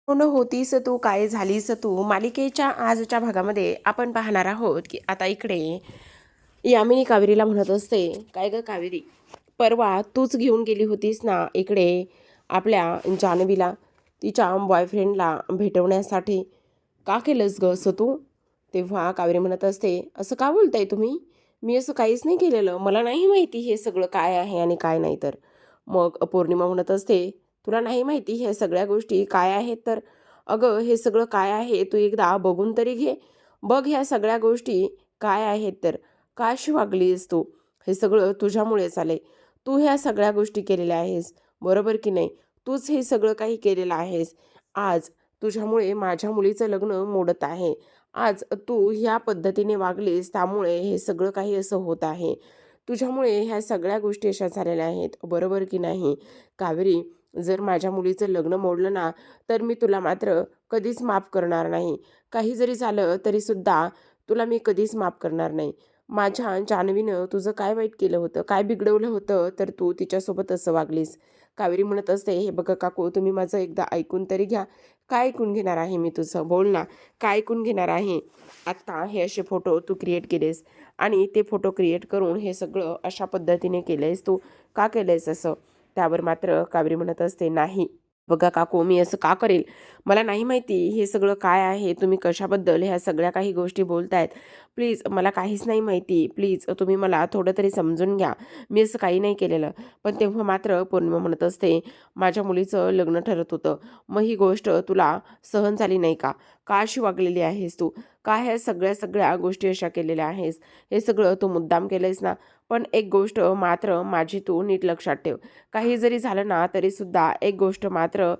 कोण होतीस तू काय झालीस तू मालिकेच्या आजच्या भागामध्ये आपण पाहणार आहोत की आता इकडे यामिनी कावेरीला म्हणत असते, काय ग कावेरी, परवा तूच घेऊन गेली होतीस ना इकडे आपल्या जान्हवीला तिच्या बॉयफ्रेंडला भेटवण्यासाठी. का केलंस ग असं तू? तेव्हा कावेरी म्हणत असते, असं का बोलताय तुम्ही? मी असं काहीच नाही केलेलं, मला नाही माहिती हे सगळं काय आहे आणि काय नाही तर. मग पौर्णिमा म्हणत असते, तुला नाही माहिती हे सगळ्या गोष्टी काय आहेत तर? अगं हे सगळं काय आहे तू एकदा बघून तरी घे. बघ ह्या सगळ्या गोष्टी काय आहेत तर. का अशी वागलीस तू? हे सगळं तुझ्यामुळेच आले. तू ह्या सगळ्या गोष्टी केलेल्या आहेस, बरोबर की नाही? तूच हे सगळं काही केलेलं आहेस. आज तुझ्यामुळे माझ्या मुलीचं लग्न मोडत आहे. आज तू ह्या पद्धतीने वागलीस त्यामुळे हे सगळं काही असं होत आहे. तुझ्यामुळे ह्या सगळ्या गोष्टी अशा झालेल्या आहेत, बरोबर की नाही? कावेरी, जर माझ्या मुलीचं लग्न मोडलं ना, तर मी तुला मात्र कधीच माफ करणार नाही. काही जरी झालं तरीसुद्धा तुला मी कधीच माफ करणार नाही. माझ्या जान्हवीनं तुझं काय वाईट केलं होतं, काय बिघडवलं होतं, तर तू तिच्यासोबत असं वागलीस. कावेरी म्हणत असते, हे बघा काकू, तुम्ही माझं एकदा ऐकून तरी घ्या. काय ऐकून घेणार आहे मी तुझं? बोल ना, काय ऐकून घेणार आहे? आत्ता हे असे फोटो तू क्रिएट केलेस आणि ते फोटो क्रिएट करून हे सगळं अशा पद्धतीने केलंयस तू. का केलंयस असं? त्यावर मात्र कावेरी म्हणत असते, नाही बघा काकू, मी असं का करेल? मला नाही माहिती हे सगळं काय आहे, तुम्ही कशाबद्दल ह्या सगळ्या काही गोष्टी बोलतायत. प्लीज मला काहीच नाही माहिती. प्लीज तुम्ही मला थोडं तरी समजून घ्या. मी असं काही नाही केलेलं. पण तेव्हा मात्र पौर्णिमा म्हणत असते, माझ्या मुलीचं लग्न ठरत होतं. मग ही गोष्ट तुला सहन झाली नाही का? का अशी वागलेली आहेस तू? का ह्या सगळ्या सगळ्या गोष्टी अशा केलेल्या आहेस? हे सगळं तू मुद्दाम केलंयस ना? पण एक गोष्ट मात्र माझी तू नीट लक्षात ठेव. काही जरी झालं ना तरीसुद्धा एक गोष्ट मात्र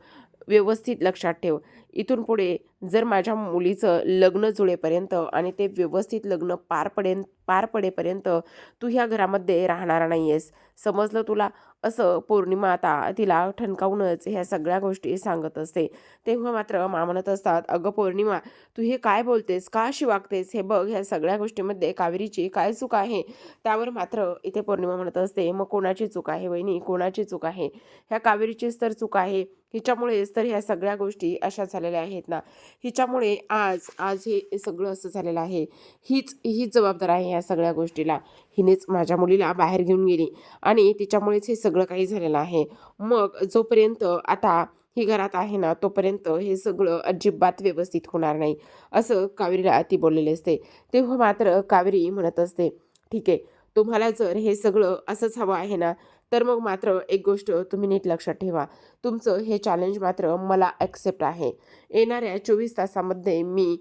व्यवस्थित लक्षात ठेव. इथून पुढे जर माझ्या मुलीचं लग्न जुळेपर्यंत आणि ते व्यवस्थित लग्न पार पडेपर्यंत तू ह्या घरामध्ये राहणार नाही आहेस. समजलं तुला? असं पौर्णिमा आता तिला ठणकावूनच ह्या सगळ्या गोष्टी सांगत असते. तेव्हा मात्र म्हणत असतात, अगं पौर्णिमा, तू हे काय बोलतेस? का अशी वागतेस? हे बघ ह्या सगळ्या गोष्टीमध्ये कावेरीची काय चूक आहे? त्यावर मात्र इथे पौर्णिमा म्हणत असते, मग कोणाची चूक आहे वहिनी? कोणाची चूक आहे? ह्या कावेरीचीच तर चूक आहे. हिच्यामुळेच तर ह्या सगळ्या गोष्टी अशा झालेल्या आहेत ना. हिच्यामुळे आज आज हे सगळं असं झालेलं आहे. हीच जबाबदार आहे ह्या सगळ्या गोष्टीला. हिनेच माझ्या मुलीला बाहेर घेऊन गेली आणि तिच्यामुळेच हे सगळं काही झालेलं आहे. मग जोपर्यंत आता ही घरात आहे ना, तोपर्यंत हे सगळं अजिबात व्यवस्थित होणार नाही, असं कावेरीला ती बोललेली असते. तेव्हा मात्र कावेरी म्हणत असते, ठीक आहे, तुम्हाला जर हे सगळं असंच हवं आहे ना, तर मग मात्र एक गोष्ट तुम्ही नीट लक्षात ठेवा. तुमचं हे चॅलेंज मात्र मला ॲक्सेप्ट आहे. येणाऱ्या 24 तासामध्ये मी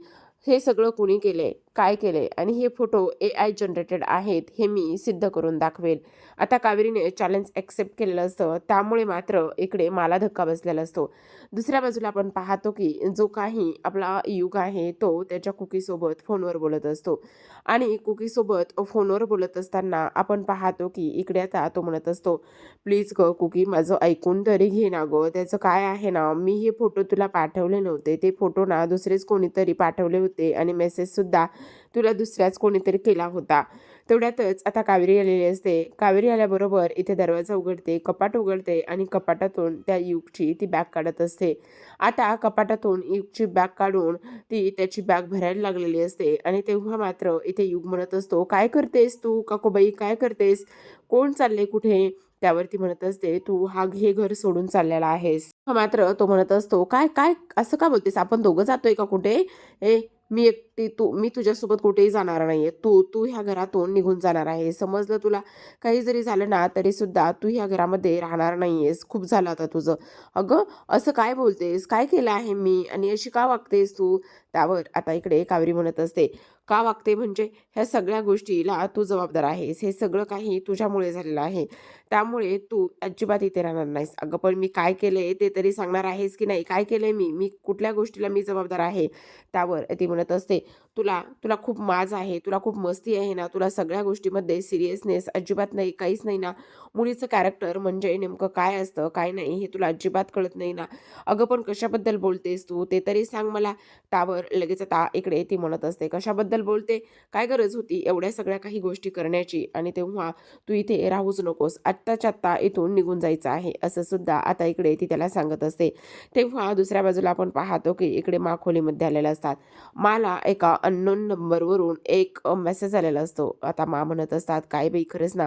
हे सगळं कुणी केले, काय केले आणि हे फोटो AI जनरेटेड आहेत हे मी सिद्ध करून दाखवेल. आता कावेरीने चॅलेंज ॲक्सेप्ट केलेलं असतं, त्यामुळे मात्र इकडे मला धक्का बसलेला असतो. दुसऱ्या बाजूला आपण पाहतो की जो काही आपला युग आहे तो त्याच्या कुकीसोबत फोनवर बोलत असतो आणि कुकीसोबत फोनवर बोलत असताना आपण पाहतो की इकडे आता तो म्हणत असतो, प्लीज गं कुकी, माझं ऐकून तरी घे ना गं. त्याचं काय आहे ना, मी हे फोटो तुला पाठवले नव्हते. ते फोटो ना दुसरेच कोणीतरी पाठवले होते आणि मेसेजसुद्धा तुला दुसऱ्याच कोणीतरी केला होता. तेवढ्यातच आता कावेरी आलेली असते. कावेरी आल्याबरोबर इथे दरवाजा उघडते, कपाट उघडते आणि कपाटातून त्या युगची ती बॅग काढत असते. आता कपाटातून युगची बॅग काढून ती त्याची बॅग भरायला लागलेली असते आणि तेव्हा मात्र इथे युग म्हणत असतो, काय करतेस तू काकूबाई, काय करतेस? कोण चालले कुठे? त्यावरती म्हणत असते, तू हे घर सोडून चाललेला आहेस. मात्र तो म्हणत असतो, काय काय असं का बोलतेस? आपण दोघं जातोय का कुठे? ए, मी तुझ्यासोबत कुठेही जाणार नाहीये. तू तू ह्या घरातून निघून जाणार आहे. समजलं तुला? काही जरी झालं ना तरी सुद्धा तू ह्या घरामध्ये राहणार नाहीयेस. खूप झालं आता तुझं. अगं असं काय बोलतेस? काय केलं आहे मी आणि अशी का वागतेस तू? त्यावर आता इकडे कावेरी म्हणत असते, का वागते म्हणजे? ह्या सगळ्या गोष्टीला तू जबाबदार आहेस. हे सगळं काही तुझ्यामुळे झालेलं आहे. त्यामुळे तू अजिबात इथे राहणार नाहीस. अगं पण मी काय केलंय ते तरी सांगणार आहेस की नाही? काय केलंय मी? मी कुठल्या गोष्टीला मी जबाबदार आहे? त्यावर ती म्हणत असते, तुला तुला खूप माज आहे, तुला खूप मस्ती आहे ना, तुला सगळ्या गोष्टीमध्ये सिरियसनेस अजिबात नाही, काहीच नाही ना. मुलीचं कॅरेक्टर म्हणजे नेमकं काय असतं, काय नाही हे तुला अजिबात कळत नाही ना. अगं पण कशाबद्दल बोलतेस तू ते तरी सांग मला. त्यावर लगेच आता इकडे ती म्हणत असते, कशाबद्दल बोलते? काय गरज होती एवढ्या सगळ्या काही गोष्टी करण्याची? आणि तेव्हा तू इथे राहूच नकोस, आत्ताच्या आत्ता इथून निघून जायचं आहे, असं सुद्धा आता इकडे ती त्याला सांगत असते. तेव्हा दुसऱ्या बाजूला आपण पाहतो की इकडे मा खोलीमध्ये आलेल्या असतात. मला एका अननोन नंबरवरून एक मेसेज आलेला असतो. आता मा म्हणत असतात, काय बाई खरंच ना,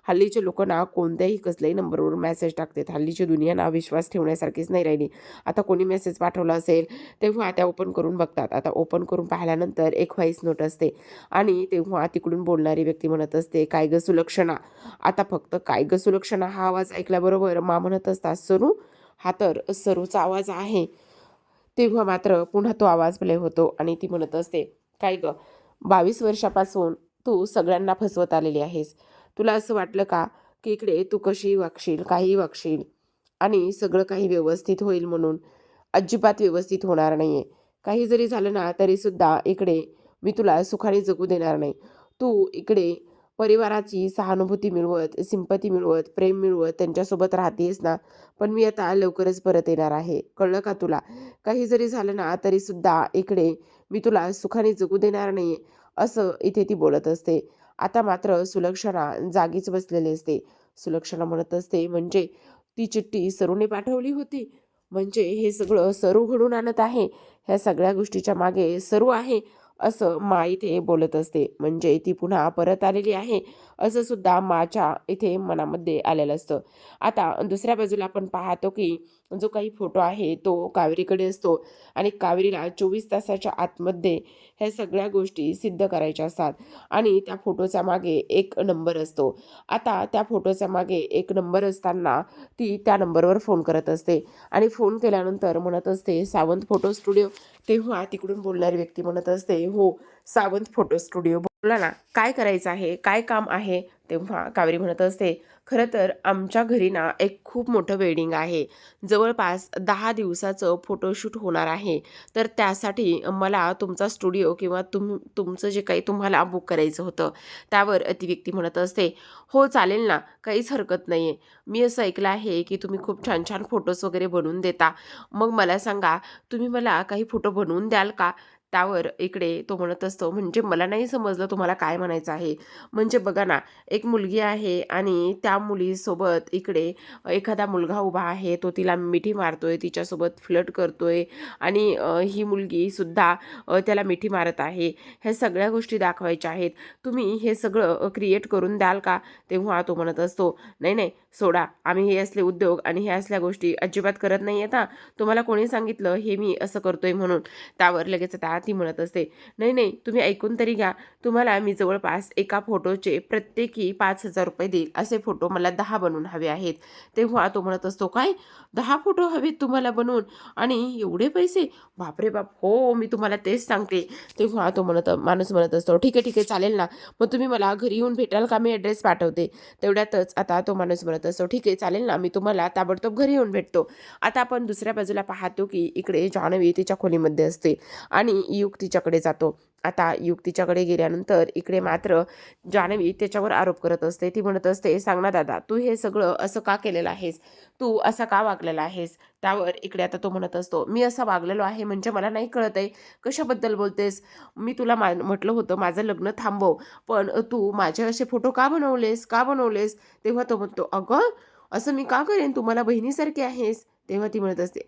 हल्लीचे लोक ना कोणत्याही कसल्याही नंबरवरून मेसेज टाकतात. हल्लीची दुनिया ना विश्वास ठेवण्यासारखीच नाही राहिली. आता कोणी मेसेज पाठवला असेल तेव्हा त्या ओपन करून बघतात. आता ओपन करून पाहिल्यानंतर एक व्हॉईस नोट असते आणि तेव्हा तिकडून बोलणारी व्यक्ती म्हणत असते, काय ग सुलक्षणा. आता फक्त काय ग सुलक्षणा हा आवाज ऐकल्याबरोबर मा म्हणत असतात, सरू. हा तर सरूचा आवाज आहे. तेव्हा मात्र पुन्हा तो आवाज प्ले होतो आणि ती म्हणत असते, काय ग, 22 वर्षापासून तू सगळ्यांना फसवत आलेली आहेस. तुला असं वाटलं का की इकडे तू कशी वागशील, काही वागशील आणि सगळं काही व्यवस्थित होईल म्हणून? अजिबात व्यवस्थित होणार नाहीये. काही जरी झालं ना तरी सुद्धा इकडे मी तुला सुखाने जगू देणार नाही. तू इकडे परिवाराची सहानुभूती मिळवत, सिंपती मिळवत, प्रेम मिळवत त्यांच्यासोबत राहतेस ना, पण मी आता लवकरच परत येणार आहे. कळलं का तुला? काही जरी झालं ना तरी सुद्धा इकडे मी तुला सुखाने जगू देणार नाहीये, असं इथे ती बोलत असते. आता मात्र सुलक्षणा जागीच बसलेली असते. सुलक्षणा म्हणत असते, म्हणजे ती चिठ्ठी सरूने पाठवली होती? म्हणजे हे सगळं सरू घडून आणत आहे? ह्या सगळ्या गोष्टीच्या मागे सरू आहे, असं मा इथे बोलत असते. म्हणजे ती पुन्हा परत आलेली आहे, असं सुद्धा माच्या इथे मनामध्ये आलेलं असतं. आता दुसऱ्या बाजूला आपण पाहतो की जो काही फोटो आहे तो कावेरीकडे असतो आणि कावेरीला 24 तासाच्या आतमध्ये ह्या सगळ्या गोष्टी सिद्ध करायच्या असतात आणि त्या फोटोच्या मागे एक नंबर असतो. आता त्या फोटोच्या मागे एक नंबर असताना ती त्या नंबरवर फोन करत असते आणि फोन केल्यानंतर म्हणत असते, सावंत फोटो स्टुडिओ. तेव्हा तिकडून बोलणारी व्यक्ती म्हणत असते, हो, सावंत फोटो स्टुडिओ. बोला ना, काय करायचं आहे, काय काम आहे? तेव्हा कावेरी म्हणत असते, खरं तर आमच्या घरी ना एक खूप मोठं वेडिंग आहे. जवळपास 10 दिवसाचं फोटोशूट होणार आहे. तर त्यासाठी मला तुमचा स्टुडिओ किंवा तुमचं जे काही तुम्हाला बुक करायचं होतं. त्यावर ती व्यक्ती म्हणत असते, हो चालेल ना, काहीच हरकत नाही आहे. मी असं ऐकलं आहे की तुम्ही खूप छान छान फोटोज वगैरे बनवून देता. मग मला सांगा, तुम्ही मला काही फोटो बनवून द्याल का? त्यावर इकडे तो म्हणत असतो, म्हणजे मला नाही समजलं तुम्हाला काय म्हणायचं आहे. म्हणजे बघा ना, एक मुलगी आहे आणि त्या मुलीसोबत इकडे एखादा मुलगा उभा आहे, तो तिला मिठी मारतोय, तिच्यासोबत फ्लर्ट करतोय आणि ही मुलगीसुद्धा त्याला मिठी मारत आहे. ह्या सगळ्या गोष्टी दाखवायच्या आहेत. तुम्ही हे सगळं क्रिएट करून द्याल का? तेव्हा तो म्हणत असतो, नाही नाही, सोडा, आम्ही हे असले उद्योग आणि ह्या असल्या गोष्टी अजिबात करत नाही आहेत हां. तुम्हाला कोणी सांगितलं हे मी असं करतोय म्हणून? त्यावर लगेच आता ती म्हणत असते, नाही नाही, तुम्ही ऐकून तरी घ्या. तुम्हाला मी जवळपास एका फोटोचे प्रत्येकी 5,000 रुपये देईल. असे फोटो मला 10 बनवून हवे आहेत. तेव्हा तो म्हणत असतो, काय 10 फोटो हवेत तुम्हाला बनवून आणि एवढे पैसे? बापरे बाप, हो मी तुम्हाला तेच सांगते. तेव्हा तो माणूस म्हणत असतो, ठीक आहे ठीक आहे, चालेल ना, मग तुम्ही मला घरी येऊन भेटाल का? मी ॲड्रेस पाठवते. तेवढ्यातच आता तो माणूस म्हणत असतो, ठीक आहे चालेल ना, मी तुम्हाला ताबडतोब घरी येऊन भेटतो. आता आपण दुसऱ्या बाजूला पाहतो की इकडे जान्हवी तिच्या खोलीमध्ये असते आणि युग तिच्याकडे जातो. आता युग तिच्याकडे गेल्यानंतर इकडे मात्र जान्हवी त्याच्यावर आरोप करत असते. ती म्हणत असते, सांग ना दादा, तू हे सगळं असं का केलेलं आहेस? तू असा का वागलेला आहेस? त्यावर इकडे आता तो म्हणत असतो, मी असा वागलेलो आहे म्हणजे मला नाही कळत आहे. कशाबद्दल बोलतेस? मी तुला म्हटलं होतं माझं लग्न थांबव, पण तू माझे असे फोटो का बनवलेस, का बनवलेस? तेव्हा तो म्हणतो, अगं असं मी का करेन, तू मला बहिणीसारखी आहेस. तेव्हा ती म्हणत असते,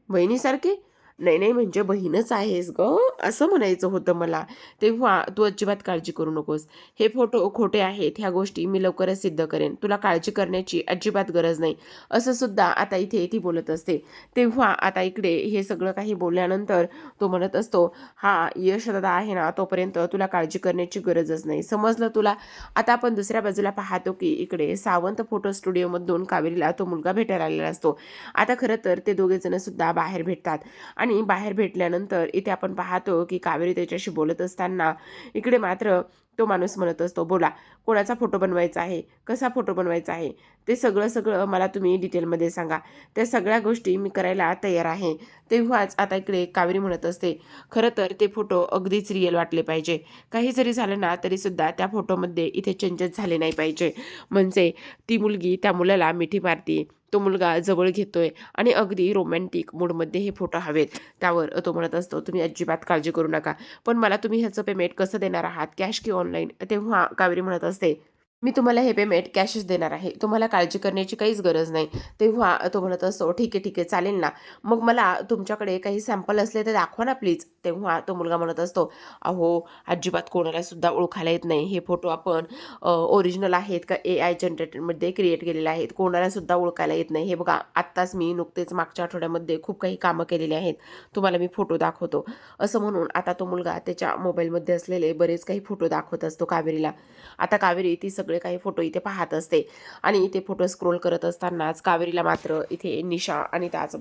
बहिणीसारखे? नाही नाही, म्हणजे बहीणच आहेस गं, असं म्हणायचं होतं मला. तेव्हा तू अजिबात काळजी करू नकोस. हे फोटो खोटे आहेत, ह्या गोष्टी मी लवकरच सिद्ध करेन. तुला काळजी करण्याची अजिबात गरज नाही, असं सुद्धा आता इथे ती बोलत असते. तेव्हा आता इकडे हे सगळं काही बोलल्यानंतर तो म्हणत असतो, हा यशदादा आहे ना, तोपर्यंत तुला काळजी करण्याची गरजच नाही, समजलं तुला? आता आपण दुसऱ्या बाजूला पाहतो की इकडे सावंत फोटो स्टुडिओमधून कावेरीला तो मुलगा भेटायला आलेला असतो. आता खरं तर ते दोघेजण सुद्धा बाहेर भेटतात आणि आणि बाहेर भेटल्यानंतर इथे आपण पाहतो की कावेरी त्याच्याशी बोलत असताना इकडे मात्र तो माणूस म्हणत असतो, बोला कोणाचा फोटो बनवायचा आहे, कसा फोटो बनवायचा आहे, ते सगळं सगळं मला तुम्ही डिटेलमध्ये सांगा, त्या सगळ्या गोष्टी मी करायला तयार आहे. तेव्हाच आता इकडे कावेरी म्हणत असते, खरं तर ते फोटो अगदीच रिअल वाटले पाहिजे. काही जरी झालं ना तरीसुद्धा त्या फोटोमध्ये इथे चेंजेस झाले नाही पाहिजे. म्हणजे ती मुलगी त्या मुलाला मिठी मारते, तो मुलगा जवळ घेतोय आणि अगदी रोमॅन्टिक मूडमध्ये हे फोटो हवेत. त्यावर तो म्हणत असतो, तुम्ही अजिबात काळजी करू नका, पण मला तुम्ही ह्याचं पेमेंट कसं देणार आहात, कॅश की ऑनलाईन? तेव्हा कावेरी म्हणत असते, मी तुम्हाला हे पेमेंट कॅशच देणार आहे, तुम्हाला काळजी करण्याची काहीच गरज नाही. तेव्हा तो म्हणत असतो, ठीक आहे ठीक आहे चालेल ना, मग मला तुमच्याकडे काही सॅम्पल असले तर दाखवा ना प्लीज. तेव्हा तो मुलगा म्हणत असतो, अहो अजिबात कोणाला सुद्धा ओळखायला येत नाही, हे फोटो आपण ओरिजिनल आहेत का AI जनरेटरमध्ये क्रिएट केलेले आहेत, कोणाला सुद्धा ओळखायला येत नाही. हे बघा आत्ताच मी नुकतेच मागच्या आठवड्यामध्ये खूप काही कामं केलेली आहेत, तुम्हाला मी फोटो दाखवतो. असं म्हणून आता तो मुलगा त्याच्या मोबाईलमध्ये असलेले बरेच काही फोटो दाखवत असतो कावेरीला. आता कावेरी ती सगळे काही फोटो इथे पाहत असते आणि ते फोटो स्क्रोल करत असतानाच कावेरीला मात्र इथे निशा आणि त्याच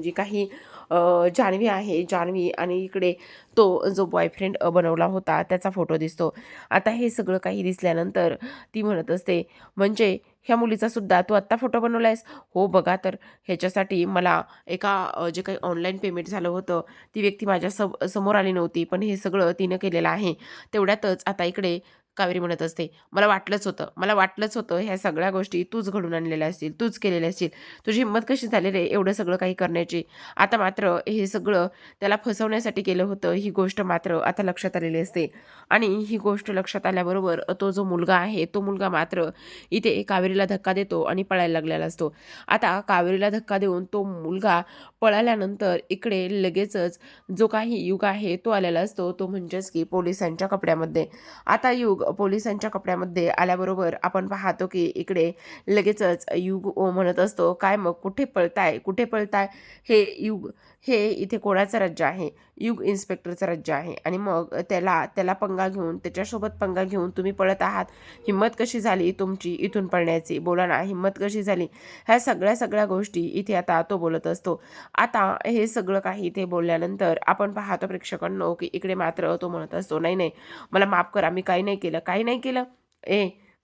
जी काही जान्हवी आहे, जान्हवी आणि इकडे तो जो बॉयफ्रेंड बनवला होता त्याचा फोटो दिसतो. आता हे सगळं काही दिसल्यानंतर ती म्हणत असते, म्हणजे ह्या मुलीचा सुद्धा तू आत्ता फोटो बनवलायस? हो बघा तर ह्याच्यासाठी मला एका जे काही ऑनलाईन पेमेंट झालं होतं ती व्यक्ती माझ्या समोर आली नव्हती, पण हे सगळं तिनं केलेलं आहे. तेवढ्यातच आता इकडे कावेरी म्हणत असते, मला वाटलंच होतं ह्या सगळ्या गोष्टी तूच घडून आणलेल्या असतील, तूच केलेल्या असतील. तुझी हिंमत कशी झाली रे एवढं सगळं काही करण्याची? आता मात्र हे सगळं त्याला फसवण्यासाठी केलं होतं, ही गोष्ट मात्र आता लक्षात आलेली असते. आणि ही गोष्ट लक्षात आल्याबरोबर तो जो मुलगा आहे तो मुलगा मात्र इथे कावेरीला धक्का देतो आणि पळायला लागलेला असतो. आता कावेरीला धक्का देऊन तो मुलगा पळाल्यानंतर इकडे लगेचच जो काही युग आहे तो आलेला असतो, तो म्हणजेच की पोलिसांच्या कपड्यामध्ये. आता युग पोलिसांच्या कपड्यामध्ये आल्याबरोबर आपण पाहतो की इकडे लगेचच युग म्हणत असतो, काय मग कुठे पळताय, कुठे पळताय? हे युग हे इथे कोणाचं राज्य आहे? युग इन्स्पेक्टरचं राज्य आहे. आणि मग त्याला त्याला पंगा घेऊन, त्याच्यासोबत पंगा घेऊन तुम्ही पळत आहात. हिंमत कशी झाली तुमची इथून पळण्याची? बोला ना, हिंमत कशी झाली? ह्या सगळ्या गोष्टी इथे आता तो बोलत असतो. आता हे सगळं काही इथे बोलल्यानंतर आपण पाहतो प्रेक्षकांनो की इकडे मात्र तो म्हणत असतो, नाही नाही मला माफ करा, मी काही नाही केलं, काही नाही केलं.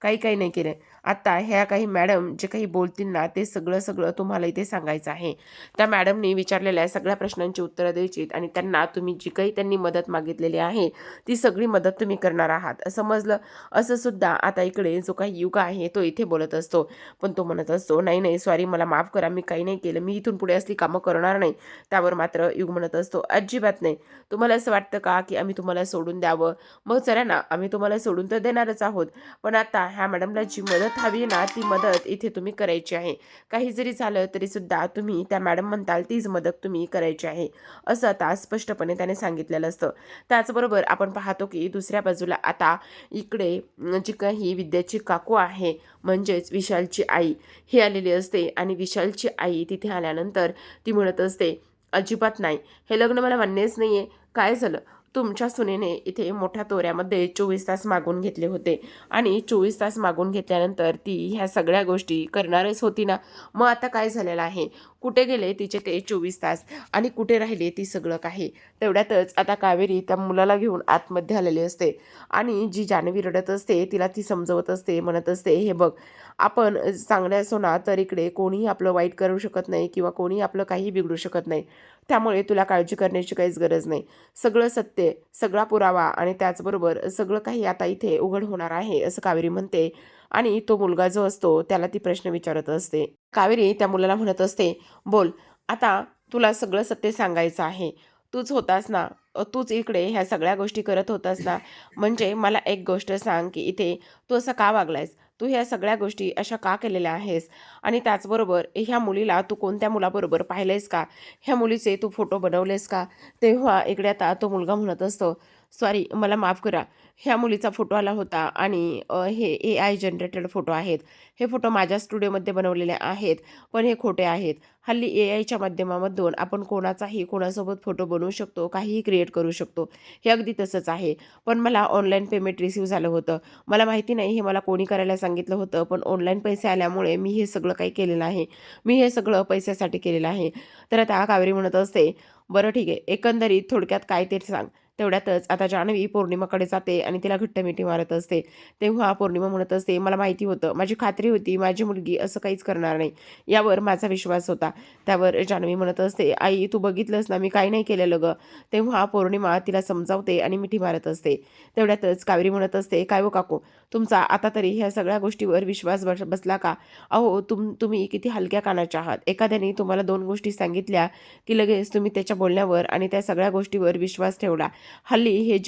काही काही नाही केलं. आता ह्या काही मॅडम जे काही बोलतील ना ते सगळं सगळं तुम्हाला इथे सांगायचं आहे. त्या मॅडमनी विचारलेल्या सगळ्या प्रश्नांची उत्तरं द्यायची आणि त्यांना तुम्ही जी काही त्यांनी मदत मागितलेली आहे ती सगळी मदत तुम्ही करणार आहात, समजलं? असं सुद्धा आता इकडे जो काही युग आहे तो इथे बोलत असतो. पण तो म्हणत असतो, नाही नाही सॉरी मला माफ करा, मी काही नाही केलं, मी इथून पुढे असली कामं करणार नाही. त्यावर मात्र युग म्हणत असतो, अजिबात नाही. तुम्हाला असं वाटतं का की आम्ही तुम्हाला सोडून द्यावं? मग चला ना, आम्ही तुम्हाला सोडून तर देणारच आहोत, पण आता ह्या मॅडमला जी मदत हवी ना ती मदत इथे तुम्ही करायची आहे. काही जरी झालं तरी सुद्धा तुम्ही त्या मॅडम म्हणताल तीच मदत तुम्ही करायची आहे, असं आता स्पष्टपणे त्याने सांगितलेलं असतं. त्याचबरोबर आपण पाहतो की दुसऱ्या बाजूला आता इकडे जी काही विद्याची काकू आहे म्हणजेच विशालची आई ही आलेली असते आणि विशालची आई तिथे आल्यानंतर ती म्हणत असते, अजिबात नाही, हे लग्न मला मान्यच नाही आहे. काय झालं? तुमच्या सुनेने इथे मोठ्या तोऱ्यामध्ये 24 तास मागून घेतले होते आणि 24 तास मागून घेतल्यानंतर ती ह्या सगळ्या गोष्टी करणारच होती ना. मग आता काय झालेलं आहे? कुठे गेले तिचे ते 24 तास आणि कुठे राहिले ती सगळं काही? तेवढ्यातच आता कावेरी त्या मुलाला घेऊन आतमध्ये आलेली असते आणि जी जान्हवी रडत असते तिला ती समजवत असते, म्हणत असते, हे बघ आपण चांगले असो ना तर इकडे कोणीही आपलं वाईट करू शकत नाही किंवा कोणीही आपलं काही बिघडू शकत नाही. त्यामुळे तुला काळजी करण्याची काहीच गरज नाही. सगळं सत्य, सगळा पुरावा आणि त्याचबरोबर सगळं काही आता इथे उघड होणार आहे असं कावेरी म्हणते. आणि तो मुलगा जो असतो त्याला ती प्रश्न विचारत असते. कावेरी त्या मुलाला म्हणत असते, बोल आता, तुला सगळं सत्य सांगायचं आहे. तूच होतास ना, तूच इकडे ह्या सगळ्या गोष्टी करत होतास ना, म्हणजे मला एक गोष्ट सांग की इथे तू असं का वागलायस? तू ह्या सगळ्या गोष्टी अशा का केलेल्या आहेस? आणि त्याचबरोबर ह्या मुलीला तू कोणत्या मुलाबरोबर पाहिलंयस का? ह्या मुलीचे तू फोटो बनवलेस का? तेव्हा इकडे आता तो मुलगा म्हणत असतो, सॉरी मला माफ करा, ह्या मुलीचा फोटो आला होता आणि हे AI जनरेटेड फोटो आहेत. हे फोटो माझ्या स्टुडिओमध्ये बनवलेले आहेत, पण हे खोटे आहेत. हल्ली AIच्या माध्यमामधून आपण कोणाचाही कोणासोबत फोटो बनवू शकतो, काहीही क्रिएट करू शकतो. हे अगदी तसंच आहे. पण मला ऑनलाईन पेमेंट रिसीव्ह झालं होतं. मला माहिती नाही हे मला कोणी करायला सांगितलं होतं, पण ऑनलाईन पैसे आल्यामुळे मी हे सगळं काही केलेलं आहे. मी हे सगळं पैशासाठी केलेलं आहे. तर आता कावेरी म्हणत असते, बरं ठीक आहे, एकंदरीत थोडक्यात काय ते सांग. तेवढ्यातच आता जान्हवी पौर्णिमाकडे जाते आणि तिला घट्ट मिठी मारत असते. तेव्हा पौर्णिमा म्हणत असते, मला माहिती होतं, माझी खात्री होती माझी मुलगी असं काहीच करणार नाही, यावर माझा विश्वास होता. त्यावर जान्हवी म्हणत असते, आई तू बघितलंस ना, मी काही नाही केलेलं गं. तेव्हा पौर्णिमा तिला समजावते आणि मिठी मारत असते. तेवढ्यातच कावेरी म्हणत असते, काय हो काकू, तुमचा आता तरी ह्या सगळ्या गोष्टीवर विश्वास बसला का? अहो तुम्ही किती हलक्या कानाच्या आहात. एखाद्याने तुम्हाला 2 गोष्टी सांगितल्या की लगेच तुम्ही त्याच्या बोलण्यावर आणि त्या सगळ्या गोष्टीवर विश्वास ठेवला. हल्ली हे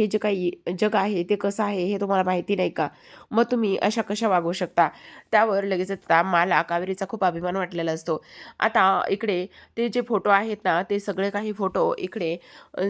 जे काही जग आहे ते कसं आहे हे तुम्हाला माहिती नाही का? मग तुम्ही अशा कशा वागू शकता? त्यावर लगेचच आता मला कावेरीचा खूप अभिमान वाटलेला असतो. आता इकडे ते जे फोटो आहेत ना, ते सगळे काही फोटो इकडे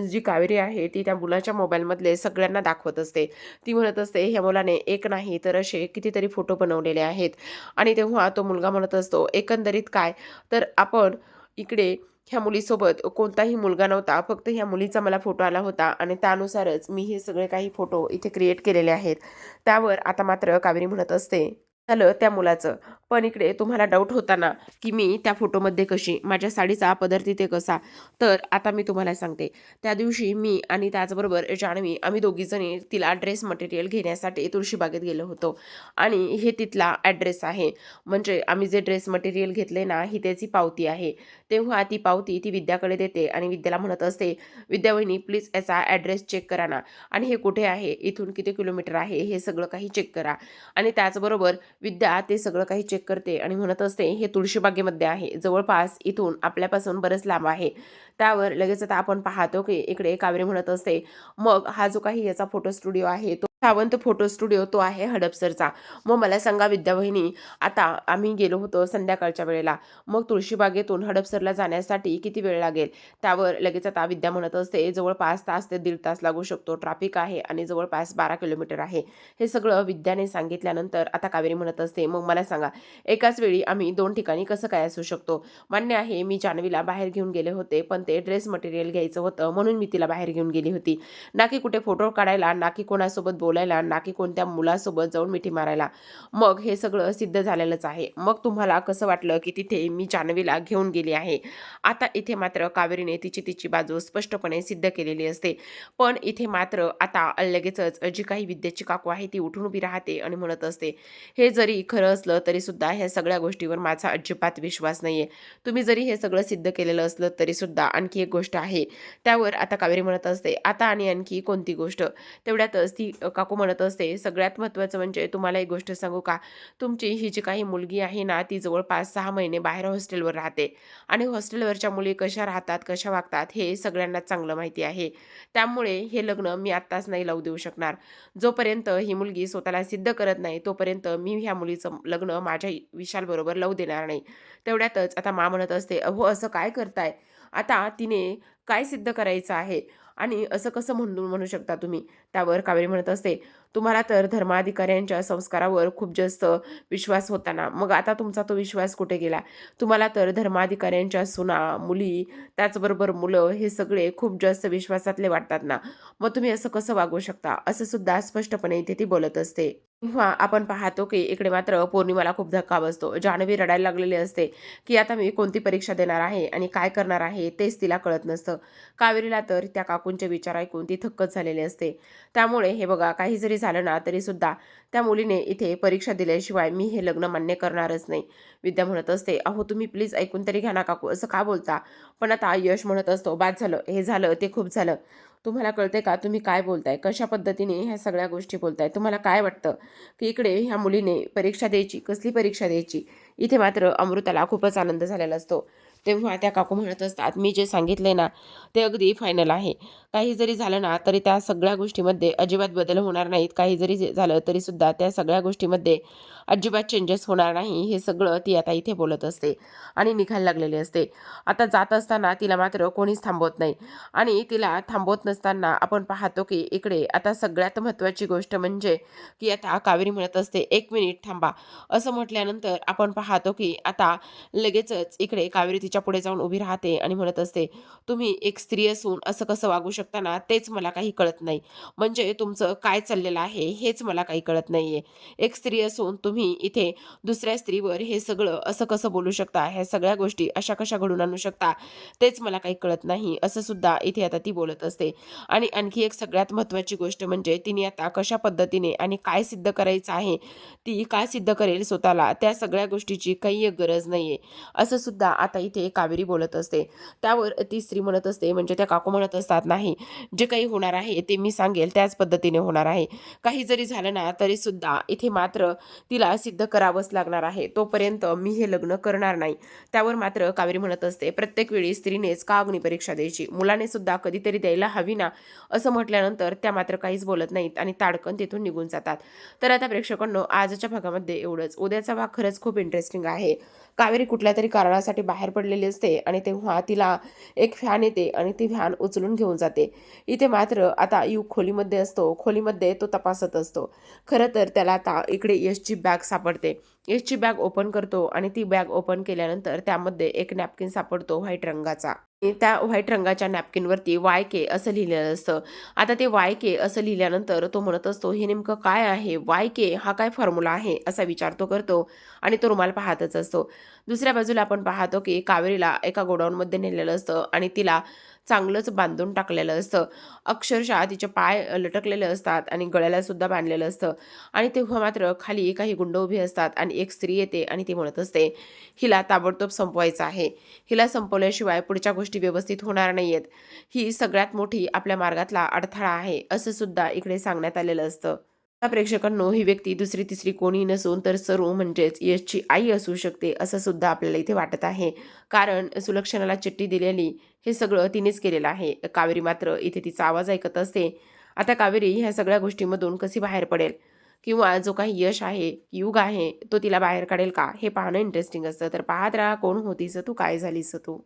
जी कावेरी आहे ती त्या मुलाच्या मोबाईलमधले सगळ्यांना दाखवत असते. ती म्हणत असते, ह्या मुलाने एक नाही तर असे कितीतरी फोटो बनवलेले आहेत. आणि तेव्हा तो मुलगा म्हणत असतो, एकंदरीत काय, तर आपण इकडे ह्या मुलीसोबत कोणताही मुलगा नव्हता, फक्त ह्या मुलीचा मला फोटो आला होता आणि त्यानुसारच मी हे सगळे काही फोटो इथे क्रिएट केलेले आहेत. त्यावर आता मात्र कावेरी म्हणत असते, झालं त्या मुलाचं. पण इकडे तुम्हाला डाऊट होता ना, की मी त्या फोटोमध्ये कशी, माझ्या साडीचा पदर तिथे कसा? तर आता मी तुम्हाला सांगते. त्या दिवशी मी आणि त्याचबरोबर जान्हवी आम्ही दोघीजणी तिला ड्रेस मटेरियल घेण्यासाठी तुळशीबागेत गेलो होतो. आणि हे तिथला ॲड्रेस आहे. म्हणजे आम्ही जे ड्रेस मटेरियल घेतले ना, ही त्याची पावती आहे. तेव्हा ती पावती ती विद्याकडे देते आणि विद्याला म्हणत असते, विद्या वहिनी प्लीज याचा ॲड्रेस चेक करा ना, आणि हे कुठे आहे, इथून किती किलोमीटर आहे, हे सगळं काही चेक करा. आणि त्याचबरोबर विद्या ते सगळं काही चेक करते आणि म्हणत असते, हे तुळशीबागेमध्ये आहे, जवळपास इथून आपल्यापासून बरंच लांब आहे. त्यावर लगेच आता आपण पाहतो की इकडे कावेरी म्हणत असते, मग हा जो काही याचा फोटो स्टुडिओ आहे तो सावंत फोटो स्टुडिओ तो आहे हडपसरचा. मग मला सांगा विद्या वहिनी, आता आम्ही गेलो होतो संध्याकाळच्या वेळेला, मग तुळशीबागेतून हडपसरला जाण्यासाठी किती वेळ लागेल? त्यावर लगेच आता विद्या म्हणत असते, जवळपास तास ते 1.5 तास लागू शकतो, ट्रॅफिक आहे आणि जवळपास 12 किलोमीटर आहे. हे सगळं विद्याने सांगितल्यानंतर आता कावेरी म्हणत असते, मग मला सांगा, एकाच वेळी आम्ही 2 ठिकाणी कसं काय असू शकतो? मान्य आहे मी जान्हवीला बाहेर घेऊन गेले होते, पण ते ड्रेस मटेरियल घ्यायचं होतं म्हणून मी तिला बाहेर घेऊन गेली होती, ना की कुठे फोटो काढायला, ना की कोणासोबत बोलायला, ना की कोणत्या मुलासोबत जाऊन मिठी मारायला. मग हे सगळं सिद्ध झालेलंच आहे. मग तुम्हाला कसं वाटलं की तिथे मी जान्हवीला घेऊन गेली आहे? आता इथे मात्र कावेरीने तिची बाजू स्पष्टपणे सिद्ध केलेली असते. पण इथे मात्र आता लगेचच जी काही विद्येची काकू आहे ती उठून उभी राहते आणि म्हणत असते, हे जरी खरं असलं तरी सुद्धा ह्या सगळ्या गोष्टीवर माझा अजिबात विश्वास नाहीये. तुम्ही जरी हे सगळं सिद्ध केलेलं असलं तरी सुद्धा आणखी एक गोष्ट आहे. त्यावर आता कावेरी म्हणत असते, आता आणि आणखी कोणती गोष्ट? तेवढ्यातच ती काकू म्हणत असते, सगळ्यात महत्त्वाचं म्हणजे तुम्हाला एक गोष्ट सांगू का? तुमची ही जी काही मुलगी आहे ना, ती जवळपास 6 महिने बाहेर हॉस्टेलवर राहते आणि हॉस्टेलवरच्या मुली कशा राहतात, कशा वागतात हे सगळ्यांनाच चांगलं माहिती आहे. त्यामुळे हे लग्न मी आत्ताच नाही लावू देऊ शकणार. जोपर्यंत ही मुलगी स्वतःला सिद्ध करत नाही, तोपर्यंत मी ह्या मुलीचं लग्न माझ्या विशालबरोबर लावू देणार नाही. तेवढ्यातच आता म्हणत असते, अहो असं काय करताय? आता तिने काय सिद्ध करायचं आहे आणि असं कसं म्हणू शकता तुम्ही? त्यावर कावेरी म्हणत असते, तुम्हाला तर धर्माधिकाऱ्यांच्या संस्कारावर खूप जास्त विश्वास होता ना, मग आता तुमचा तो विश्वास कुठे गेला? तुम्हाला तर धर्माधिकाऱ्यांच्या सुना, मुली, त्याचबरोबर मुलं हे सगळे खूप जास्त विश्वासातले वाटतात ना, मग तुम्ही असं कसं वागू शकता? असं सुद्धा स्पष्टपणे इथे ती बोलत असते. तेव्हा आपण पाहतो की इकडे मात्र पौर्णिमाला खूप धक्का बसतो. जान्हवी रडायला लागलेली असते की आता मी कोणती परीक्षा देणार आहे आणि काय करणार आहे तेच तिला कळत नसतं. कावेरीला तर त्या काकूंचे विचार ऐकून ती थक्कच झालेली असते. त्यामुळे हे बघा, काही जरी झालं ना तरी सुद्धा त्या मुलीने इथे परीक्षा दिल्याशिवाय मी हे लग्न मान्य करणारच नाही. विद्या म्हणत असते, अहो तुम्ही प्लीज ऐकून तरी घ्या ना काकू, असं का बोलता? पण आता यश म्हणत असतो, बाद झालं, हे झालं ते खूप झालं. तुम्हाला कळते का तुम्ही काय बोलताय? कशा पद्धतीने ह्या सगळ्या गोष्टी बोलताय? तुम्हाला काय वाटतं की इकडे ह्या मुलीने परीक्षा द्यायची, कसली परीक्षा द्यायची? इथे मात्र अमृताला खूपच आनंद झालेला असतो. तेव्हा त्या काकू म्हणत असतात, मी जे सांगितले ना ते अगदी फायनल आहे. काही जरी झालं ना तरी त्या सगळ्या गोष्टीमध्ये अजिबात बदल होणार नाहीत. काही जरी झालं तरी सुद्धा त्या सगळ्या गोष्टीमध्ये अजिबात चेंजेस होणार नाही. हे सगळं ती आता इथे बोलत असते आणि निघायला लागलेली असते. आता जात असताना तिला मात्र कोणीच थांबवत नाही आणि तिला थांबवत नसताना आपण पाहतो की इकडे आता सगळ्यात महत्त्वाची गोष्ट म्हणजे की आता कावेरी म्हणत असते, 1 मिनिट थांबा. असं म्हटल्यानंतर आपण पाहतो की आता लगेचच इकडे कावेरी तिच्या पुढे जाऊन उभी राहते आणि म्हणत असते, तुम्ही एक स्त्री असून असं कसं वागू शकता ना, तेच मला काही कळत नाही. म्हणजे तुमचं काय चाललेलं आहे हेच मला काही कळत नाहीये. एक स्त्री असून तुम्ही इथे दुसऱ्या स्त्रीवर हे सगळं असं कसं बोलू शकता, ह्या सगळ्या गोष्टी अशा कशा घडून आणू शकता, तेच मला काही कळत नाही, असं सुद्धा इथे आता ती बोलत असते. आणि आणखी एक सगळ्यात महत्त्वाची गोष्ट म्हणजे तिने आता कशा पद्धतीने आणि काय सिद्ध करायचं आहे, ती काय सिद्ध करेल स्वतःला, त्या सगळ्या गोष्टीची काही एक गरज नाहीये, असं सुद्धा आता इथे कावेरी बोलत असते. त्यावर ती स्त्री म्हणत असते, म्हणजे त्या काकू म्हणत असतात, नाही, जे काही होणार आहे ते मी सांगेल त्याच पद्धतीने होणार आहे. काही जरी झालं ना तरी सुद्धा इथे मात्र तिला सिद्ध करावंच लागणार आहे. तोपर्यंत मी हे लग्न करणार नाही. त्यावर मात्र कावेरी म्हणत असते, प्रत्येक वेळी स्त्रीनेच का अग्निपरीक्षा द्यायची? मुलाने सुद्धा कधीतरी द्यायला हवी ना? असं म्हटल्यानंतर त्या मात्र काहीच बोलत नाहीत आणि ताडकन तिथून निघून जातात. तर आता प्रेक्षकांनो, आजच्या भागामध्ये एवढंच. उद्याचा भाग खरंच खूप इंटरेस्टिंग आहे. कावेरी कुठल्या तरी कारणासाठी बाहेर पडलेली असते आणि तेव्हा तिला एक फॅन येते आणि ती फॅन उचलून घेऊन जाते. इथे मात्र आता युग खोलीमध्ये असतो. खोलीमध्ये तो तपासत असतो. खरं तर त्याला आता इकडे यशची बॅग सापडते. यशची बॅग ओपन करतो आणि ती बॅग ओपन केल्यानंतर त्यामध्ये एक नॅपकिन सापडतो व्हाईट रंगाचा. आणि त्या व्हाईट रंगाच्या नॅपकिनवरती YK असं लिहिलेलं असतं. आता ते YK असं लिहिल्यानंतर तो म्हणत असतो, हे नेमकं काय आहे? YK हा काय फॉर्म्युला आहे? असा विचार तो करतो आणि तो रुमाल पाहतच असतो. दुसऱ्या बाजूला आपण पाहतो की कावेरीला एका गोडाऊनमध्ये नेलेलं असतं आणि तिला चांगलंच बांधून टाकलेलं असतं. अक्षरशः तिचे पाय लटकलेले असतात आणि गळ्याला सुद्धा बांधलेलं असतं. आणि तेव्हा मात्र खाली काही गुंड उभी असतात आणि एक स्त्री येते आणि ती म्हणत असते, हिला ताबडतोब संपवायचं आहे. हिला संपवल्याशिवाय पुढच्या गोष्टी व्यवस्थित होणार नाहीयेत. ही सगळ्यात मोठी आपल्या मार्गातला अडथळा आहे, असं सुद्धा इकडे सांगण्यात आलेलं असतं. आता प्रेक्षकांनो, ही व्यक्ती दुसरी तिसरी कोणी नसून तर सरू म्हणजेच यशची आई असू शकते, असं सुद्धा आपल्याला इथे वाटत आहे. कारण सुलक्षणाला चिठ्ठी दिलेली हे सगळं तिनेच केलेलं आहे. कावेरी मात्र इथे तिचा आवाज ऐकत असते. आता कावेरी ह्या सगळ्या गोष्टींमधून कशी बाहेर पडेल, किंवा जो काही यश आहे, युग आहे, तो तिला बाहेर काढेल का, हे पाहणं इंटरेस्टिंग असतं. तर पाहत राहा कोण होतीस तू, काय झालीस तू.